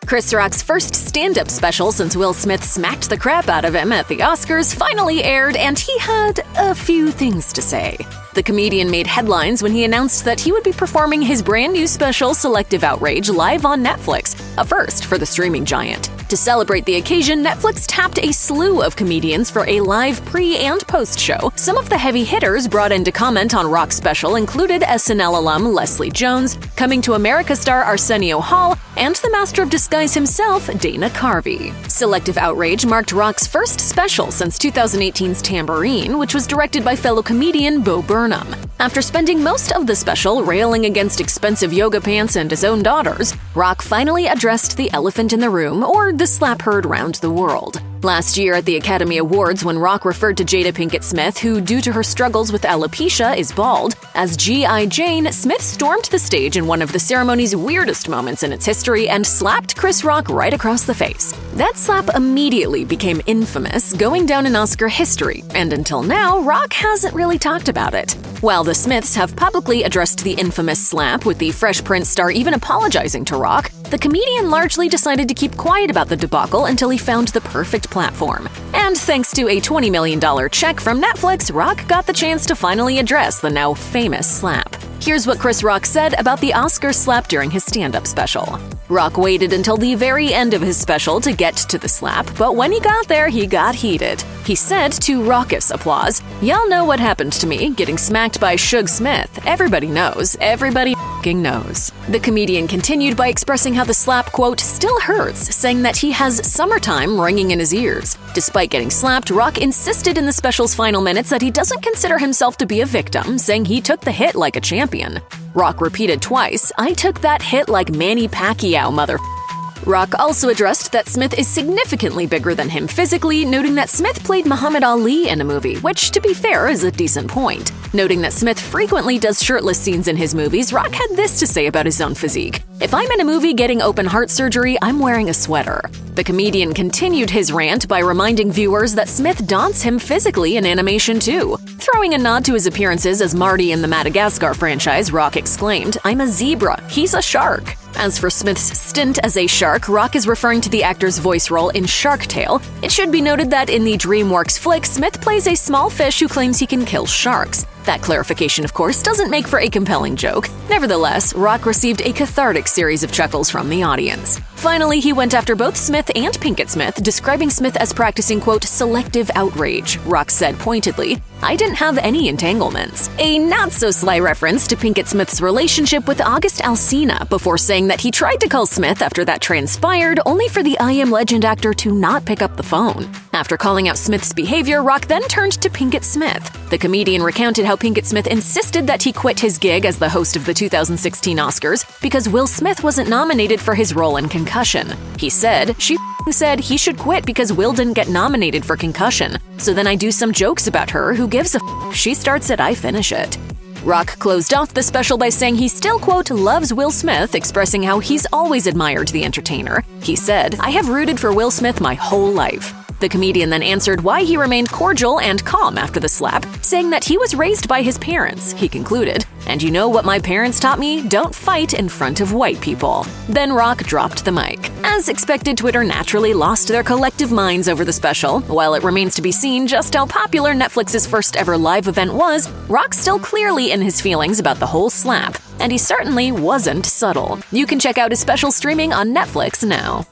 Chris Rock's first stand-up special since Will Smith smacked the crap out of him at the Oscars finally aired, and he had a few things to say. The comedian made headlines when he announced that he would be performing his brand new special, Selective Outrage, live on Netflix, a first for the streaming giant. To celebrate the occasion, Netflix tapped a slew of comedians for a live pre- and post-show. Some of the heavy hitters brought in to comment on Rock's special included SNL alum Leslie Jones, Coming to America star Arsenio Hall, and the master of disguise himself, Dana Carvey. Selective Outrage marked Rock's first special since 2018's Tambourine, which was directed by fellow comedian Bo Burnham. After spending most of the special railing against expensive yoga pants and his own daughters, Rock finally addressed the elephant in the room, or the slap heard round the world. Last year at the Academy Awards, when Rock referred to Jada Pinkett Smith, who due to her struggles with alopecia is bald, as G.I. Jane, Smith stormed the stage in one of the ceremony's weirdest moments in its history and slapped Chris Rock right across the face. That slap immediately became infamous, going down in Oscar history, and until now, Rock hasn't really talked about it. While the Smiths have publicly addressed the infamous slap, with the Fresh Prince star even apologizing to Rock, the comedian largely decided to keep quiet about the debacle until he found the perfect platform. And thanks to a $20 million check from Netflix, Rock got the chance to finally address the now famous slap. Here's what Chris Rock said about the Oscar slap during his stand-up special. Rock waited until the very end of his special to get to the slap, but when he got there, he got heated. He said to raucous applause, "Y'all know what happened to me, getting smacked by Suge Smith. Everybody knows. Everybody f***ing knows." The comedian continued by expressing how the slap, quote, still hurts, saying that he has summertime ringing in his ears. Despite getting slapped, Rock insisted in the special's final minutes that he doesn't consider himself to be a victim, saying he took the hit like a champion. Rock repeated twice, "I took that hit like Manny Pacquiao, mother." Rock also addressed that Smith is significantly bigger than him physically, noting that Smith played Muhammad Ali in a movie, which, to be fair, is a decent point. Noting that Smith frequently does shirtless scenes in his movies, Rock had this to say about his own physique: "If I'm in a movie getting open heart surgery, I'm wearing a sweater." The comedian continued his rant by reminding viewers that Smith daunts him physically in animation too. Throwing a nod to his appearances as Marty in the Madagascar franchise, Rock exclaimed, "I'm a zebra, he's a shark." As for Smith's stint as a shark, Rock is referring to the actor's voice role in Shark Tale. It should be noted that in the DreamWorks flick, Smith plays a small fish who claims he can kill sharks. That clarification, of course, doesn't make for a compelling joke. Nevertheless, Rock received a cathartic series of chuckles from the audience. Finally, he went after both Smith and Pinkett Smith, describing Smith as practicing, quote, selective outrage. Rock said pointedly, "I didn't have any entanglements." A not-so-sly reference to Pinkett Smith's relationship with August Alsina, before saying that he tried to call Smith after that transpired, only for the I Am Legend actor to not pick up the phone. After calling out Smith's behavior, Rock then turned to Pinkett Smith. The comedian recounted how Pinkett Smith insisted that he quit his gig as the host of the 2016 Oscars because Will Smith wasn't nominated for his role in Concussion. He said, "She said he should quit because Will didn't get nominated for Concussion. So then I do some jokes about her, who gives a she starts it, I finish it." Rock closed off the special by saying he still, quote, loves Will Smith, expressing how he's always admired the entertainer. He said, "I have rooted for Will Smith my whole life." The comedian then answered why he remained cordial and calm after the slap, saying that he was raised by his parents. He concluded, "And you know what my parents taught me? Don't fight in front of white people." Then Rock dropped the mic. As expected, Twitter naturally lost their collective minds over the special. While it remains to be seen just how popular Netflix's first ever live event was, Rock's still clearly in his feelings about the whole slap, and he certainly wasn't subtle. You can check out his special streaming on Netflix now.